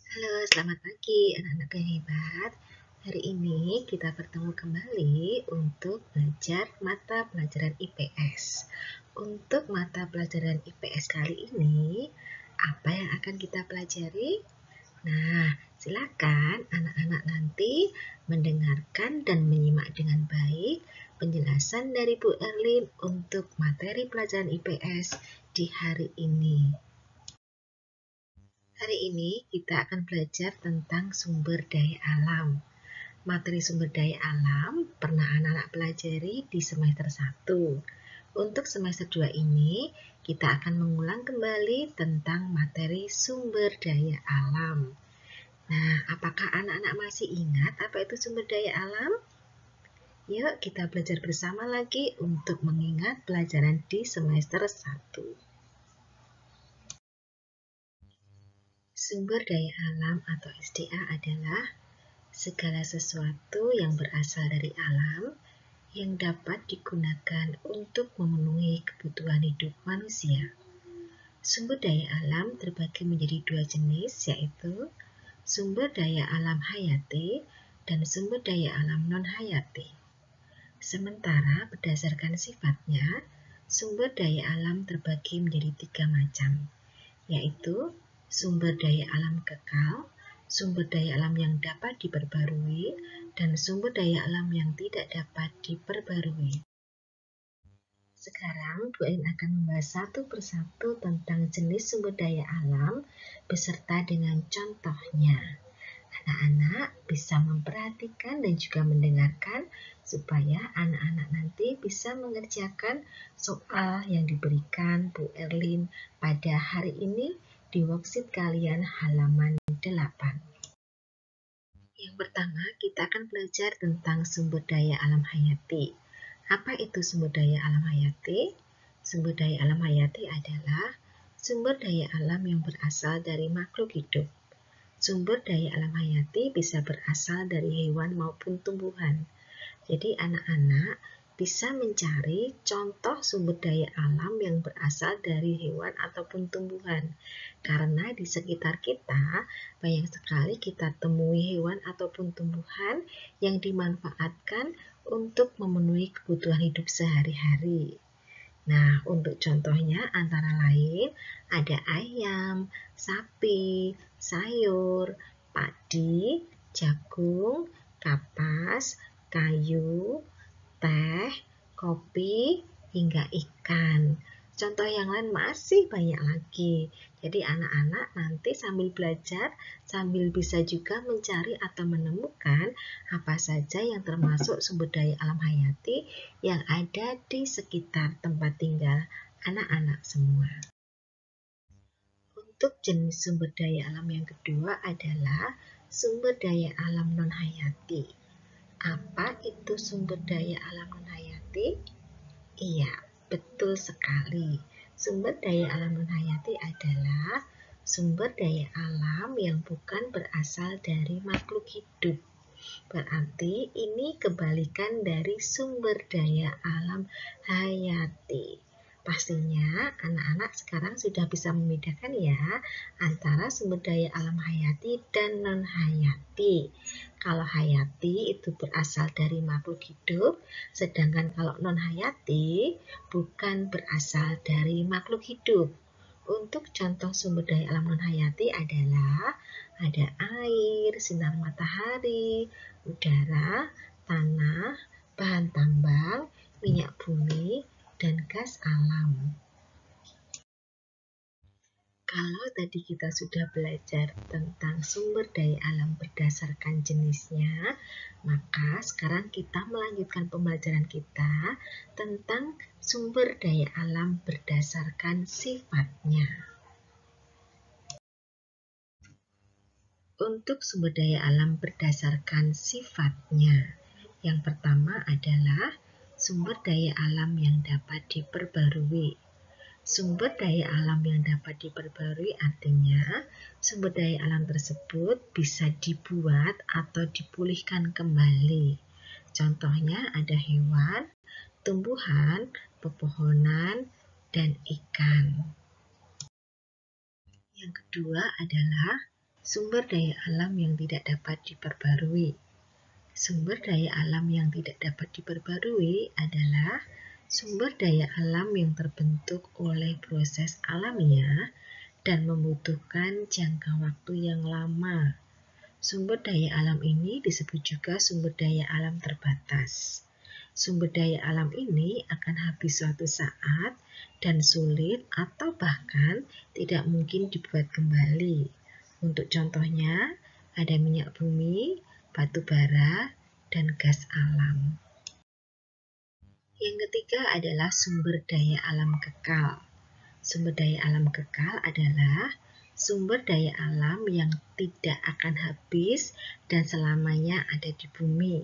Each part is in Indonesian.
Halo, selamat pagi anak-anak yang hebat. Hari ini kita bertemu kembali untuk belajar mata pelajaran IPS. Untuk mata pelajaran IPS kali ini, apa yang akan kita pelajari? Nah, silakan anak-anak nanti mendengarkan dan menyimak dengan baik penjelasan dari Bu Erlin untuk materi pelajaran IPS di hari ini. Hari ini kita akan belajar tentang sumber daya alam. Materi sumber daya alam pernah anak-anak pelajari di semester 1. Untuk semester 2 ini, kita akan mengulang kembali tentang materi sumber daya alam. Nah, apakah anak-anak masih ingat apa itu sumber daya alam? Yuk kita belajar bersama lagi untuk mengingat pelajaran di semester 1. Sumber daya alam atau SDA adalah segala sesuatu yang berasal dari alam yang dapat digunakan untuk memenuhi kebutuhan hidup manusia. Sumber daya alam terbagi menjadi dua jenis, yaitu sumber daya alam hayati dan sumber daya alam non-hayati. Sementara berdasarkan sifatnya, sumber daya alam terbagi menjadi 3 macam, yaitu sumber daya alam kekal, sumber daya alam yang dapat diperbarui, dan sumber daya alam yang tidak dapat diperbarui. Sekarang Bu Ain akan membahas satu persatu tentang jenis sumber daya alam beserta dengan contohnya. Anak-anak bisa memperhatikan dan juga mendengarkan supaya anak-anak nanti bisa mengerjakan soal yang diberikan Bu Erlin pada hari ini di worksheet kalian halaman 8. Yang pertama, kita akan belajar tentang sumber daya alam hayati. Apa itu sumber daya alam hayati? Sumber daya alam hayati adalah sumber daya alam yang berasal dari makhluk hidup. Sumber daya alam hayati bisa berasal dari hewan maupun tumbuhan. Jadi anak-anak bisa mencari contoh sumber daya alam yang berasal dari hewan ataupun tumbuhan. Karena di sekitar kita banyak sekali kita temui hewan ataupun tumbuhan yang dimanfaatkan untuk memenuhi kebutuhan hidup sehari-hari. Nah, untuk contohnya antara lain ada ayam, sapi, sayur, padi, jagung, kapas, kayu, teh, kopi, hingga ikan. Contoh yang lain masih banyak lagi. Jadi anak-anak nanti sambil belajar, sambil bisa juga mencari atau menemukan apa saja yang termasuk sumber daya alam hayati yang ada di sekitar tempat tinggal anak-anak semua. Untuk jenis sumber daya alam yang kedua adalah sumber daya alam non-hayati. Apa itu sumber daya alam non-hayati? Iya, betul sekali. Sumber daya alam non-hayati adalah sumber daya alam yang bukan berasal dari makhluk hidup. Berarti ini kebalikan dari sumber daya alam hayati. Pastinya anak-anak sekarang sudah bisa membedakan ya antara sumber daya alam hayati dan non-hayati. Kalau hayati itu berasal dari makhluk hidup, sedangkan kalau non-hayati bukan berasal dari makhluk hidup. Untuk contoh sumber daya alam non-hayati adalah ada air, sinar matahari, udara, tanah, bahan tambang, minyak bumi, dan gas alam. Kalau tadi kita sudah belajar tentang sumber daya alam berdasarkan jenisnya, maka sekarang kita melanjutkan pembelajaran kita tentang sumber daya alam berdasarkan sifatnya. Untuk sumber daya alam berdasarkan sifatnya, yang pertama adalah sumber daya alam yang dapat diperbarui. Sumber daya alam yang dapat diperbarui artinya sumber daya alam tersebut bisa dibuat atau dipulihkan kembali. Contohnya ada hewan, tumbuhan, pepohonan, dan ikan. Yang kedua adalah Sumber daya alam yang tidak dapat diperbarui. Sumber daya alam yang tidak dapat diperbarui adalah sumber daya alam yang terbentuk oleh proses alamiah dan membutuhkan jangka waktu yang lama. Sumber daya alam ini disebut juga sumber daya alam terbatas. Sumber daya alam ini akan habis suatu saat dan sulit atau bahkan tidak mungkin dibuat kembali. Untuk contohnya, ada minyak bumi, batu bara, dan gas alam. Yang ketiga adalah sumber daya alam kekal. Sumber daya alam kekal adalah sumber daya alam yang tidak akan habis dan selamanya ada di bumi.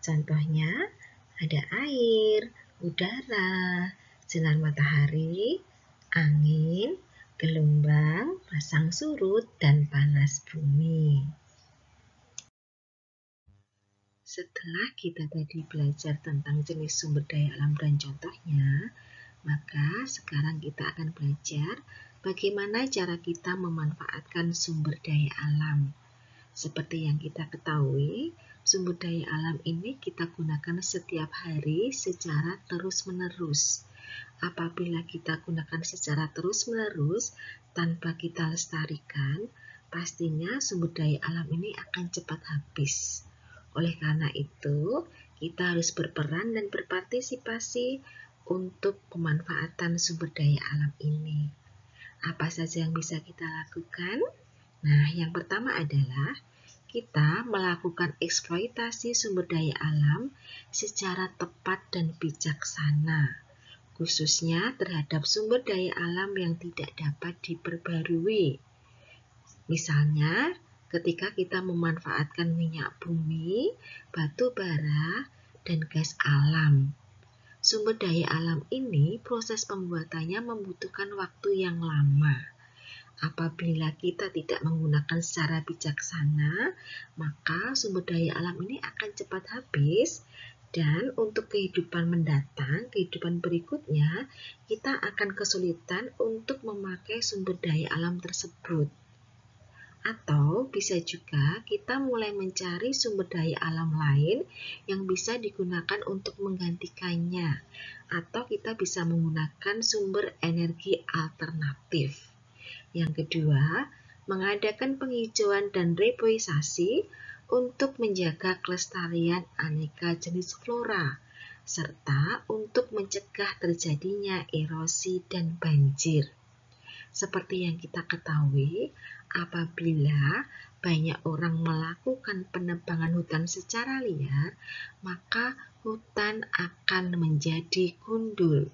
Contohnya, ada air, udara, sinar matahari, angin, gelombang, pasang surut, dan panas bumi. Setelah kita tadi belajar tentang jenis sumber daya alam dan contohnya, maka sekarang kita akan belajar bagaimana cara kita memanfaatkan sumber daya alam. Seperti yang kita ketahui, sumber daya alam ini kita gunakan setiap hari secara terus-menerus. Apabila kita gunakan secara terus-menerus tanpa kita lestarikan, pastinya sumber daya alam ini akan cepat habis. Oleh karena itu, kita harus berperan dan berpartisipasi untuk pemanfaatan sumber daya alam ini. Apa saja yang bisa kita lakukan? Nah, yang pertama adalah kita melakukan eksploitasi sumber daya alam secara tepat dan bijaksana, khususnya terhadap sumber daya alam yang tidak dapat diperbarui. Misalnya, ketika kita memanfaatkan minyak bumi, batu bara, dan gas alam. Sumber daya alam ini proses pembuatannya membutuhkan waktu yang lama. Apabila kita tidak menggunakan secara bijaksana, maka sumber daya alam ini akan cepat habis dan untuk kehidupan mendatang, kehidupan berikutnya, kita akan kesulitan untuk memakai sumber daya alam tersebut. Atau bisa juga kita mulai mencari sumber daya alam lain yang bisa digunakan untuk menggantikannya. Atau kita bisa menggunakan sumber energi alternatif. Yang kedua, mengadakan penghijauan dan reboisasi untuk menjaga kelestarian aneka jenis flora, serta untuk mencegah terjadinya erosi dan banjir. Seperti yang kita ketahui, apabila banyak orang melakukan penebangan hutan secara liar, maka hutan akan menjadi gundul.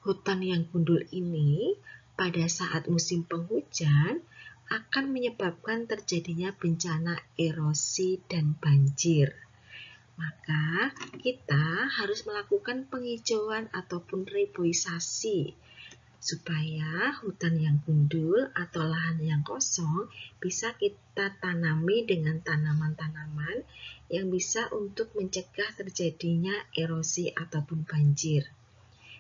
Hutan yang gundul ini pada saat musim penghujan akan menyebabkan terjadinya bencana erosi dan banjir. Maka kita harus melakukan penghijauan ataupun reboisasi supaya hutan yang gundul atau lahan yang kosong bisa kita tanami dengan tanaman-tanaman yang bisa untuk mencegah terjadinya erosi ataupun banjir.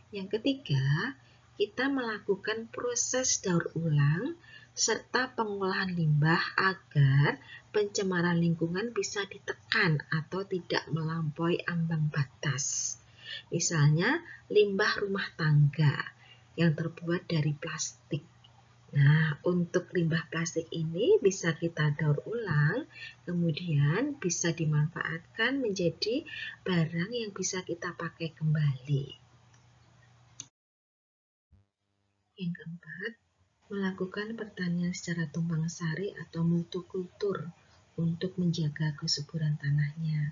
Yang ketiga, kita melakukan proses daur ulang serta pengolahan limbah agar pencemaran lingkungan bisa ditekan atau tidak melampaui ambang batas. Misalnya, limbah rumah tangga yang terbuat dari plastik. Nah, untuk limbah plastik ini bisa kita daur ulang, kemudian bisa dimanfaatkan menjadi barang yang bisa kita pakai kembali. Yang keempat, melakukan pertanian secara tumpang sari atau multikultur untuk menjaga kesuburan tanahnya.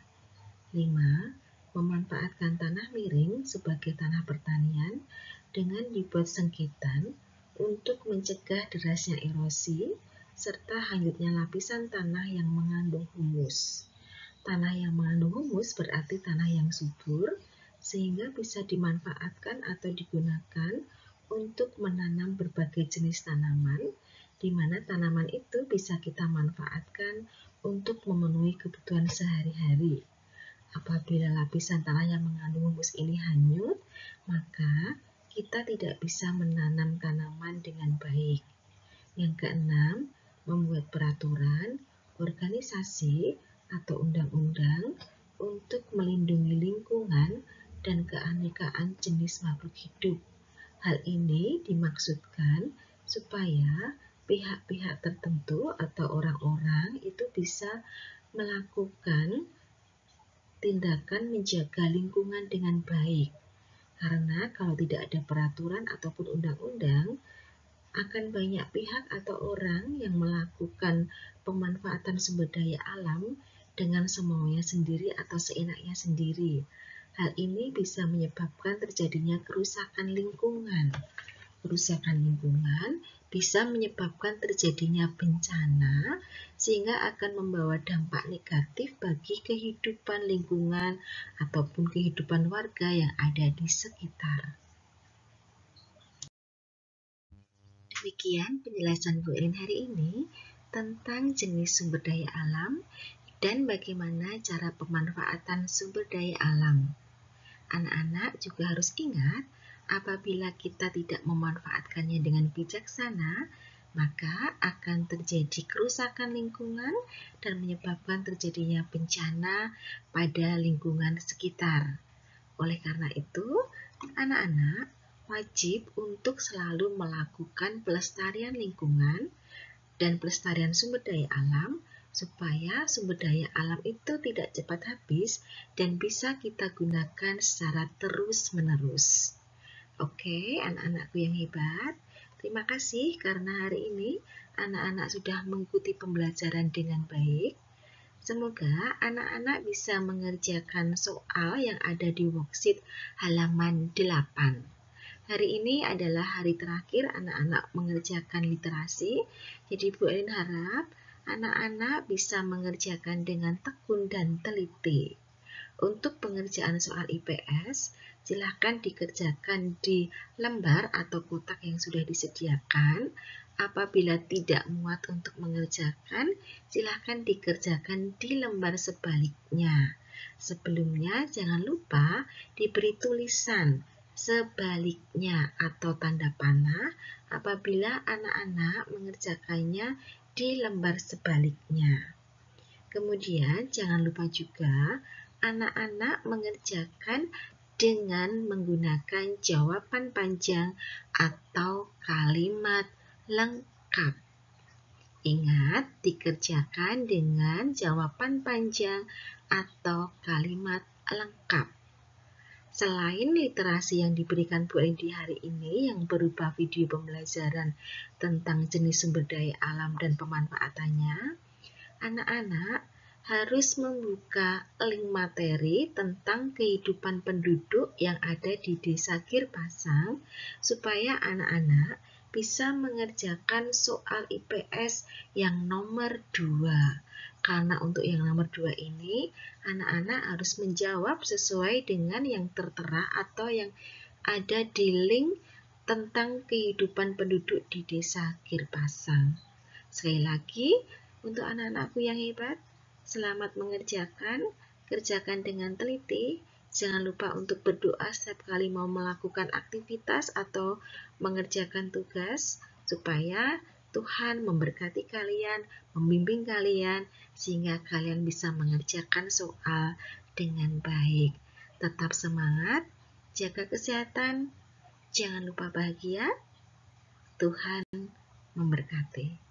5. Memanfaatkan tanah miring sebagai tanah pertanian dengan dibuat sengketan untuk mencegah derasnya erosi serta hanyutnya lapisan tanah yang mengandung humus. Tanah yang mengandung humus berarti tanah yang subur sehingga bisa dimanfaatkan atau digunakan untuk menanam berbagai jenis tanaman, di mana tanaman itu bisa kita manfaatkan untuk memenuhi kebutuhan sehari-hari. Apabila lapisan tanah yang mengandung humus ini hanyut, maka kita tidak bisa menanam tanaman dengan baik. Yang keenam, membuat membuat peraturan, organisasi, atau undang-undang untuk melindungi lingkungan dan keanekaan jenis makhluk hidup. Hal ini dimaksudkan supaya pihak-pihak tertentu atau orang-orang itu bisa melakukan tindakan menjaga lingkungan dengan baik. Karena kalau tidak ada peraturan ataupun undang-undang, akan banyak pihak atau orang yang melakukan pemanfaatan sumber daya alam dengan semaunya sendiri atau seenaknya sendiri. Hal ini bisa menyebabkan terjadinya kerusakan lingkungan. Kerusakan lingkungan bisa menyebabkan terjadinya bencana sehingga akan membawa dampak negatif bagi kehidupan lingkungan ataupun kehidupan warga yang ada di sekitar. Demikian penjelasan Bu Elin hari ini tentang jenis sumber daya alam dan bagaimana cara pemanfaatan sumber daya alam. Anak-anak juga harus ingat, apabila kita tidak memanfaatkannya dengan bijaksana, maka akan terjadi kerusakan lingkungan dan menyebabkan terjadinya bencana pada lingkungan sekitar. Oleh karena itu, anak-anak wajib untuk selalu melakukan pelestarian lingkungan dan pelestarian sumber daya alam supaya sumber daya alam itu tidak cepat habis dan bisa kita gunakan secara terus-menerus. Oke, anak-anakku yang hebat, terima kasih karena hari ini anak-anak sudah mengikuti pembelajaran dengan baik. Semoga anak-anak bisa mengerjakan soal yang ada di worksheet halaman 8. Hari ini adalah hari terakhir anak-anak mengerjakan literasi, jadi Bu Elin harap anak-anak bisa mengerjakan dengan tekun dan teliti. Untuk pengerjaan soal IPS, silakan dikerjakan di lembar atau kotak yang sudah disediakan. Apabila tidak muat untuk mengerjakan, silakan dikerjakan di lembar sebaliknya. Sebelumnya, jangan lupa diberi tulisan sebaliknya atau tanda panah apabila anak-anak mengerjakannya di lembar sebaliknya. Kemudian jangan lupa juga anak-anak mengerjakan dengan menggunakan jawaban panjang atau kalimat lengkap. Ingat, dikerjakan dengan jawaban panjang atau kalimat lengkap. Selain literasi yang diberikan Bu Elin di hari ini yang berupa video pembelajaran tentang jenis sumber daya alam dan pemanfaatannya, anak-anak harus membuka link materi tentang kehidupan penduduk yang ada di Desa Girpasang supaya anak-anak bisa mengerjakan soal IPS yang nomor 2. Karena untuk yang nomor 2 ini, anak-anak harus menjawab sesuai dengan yang tertera atau yang ada di link tentang kehidupan penduduk di Desa Girpasang. Sekali lagi, untuk anak-anakku yang hebat, selamat mengerjakan, kerjakan dengan teliti. Jangan lupa untuk berdoa setiap kali mau melakukan aktivitas atau mengerjakan tugas, supaya Tuhan memberkati kalian, membimbing kalian, sehingga kalian bisa mengerjakan soal dengan baik. Tetap semangat, jaga kesehatan, jangan lupa bahagia. Tuhan memberkati.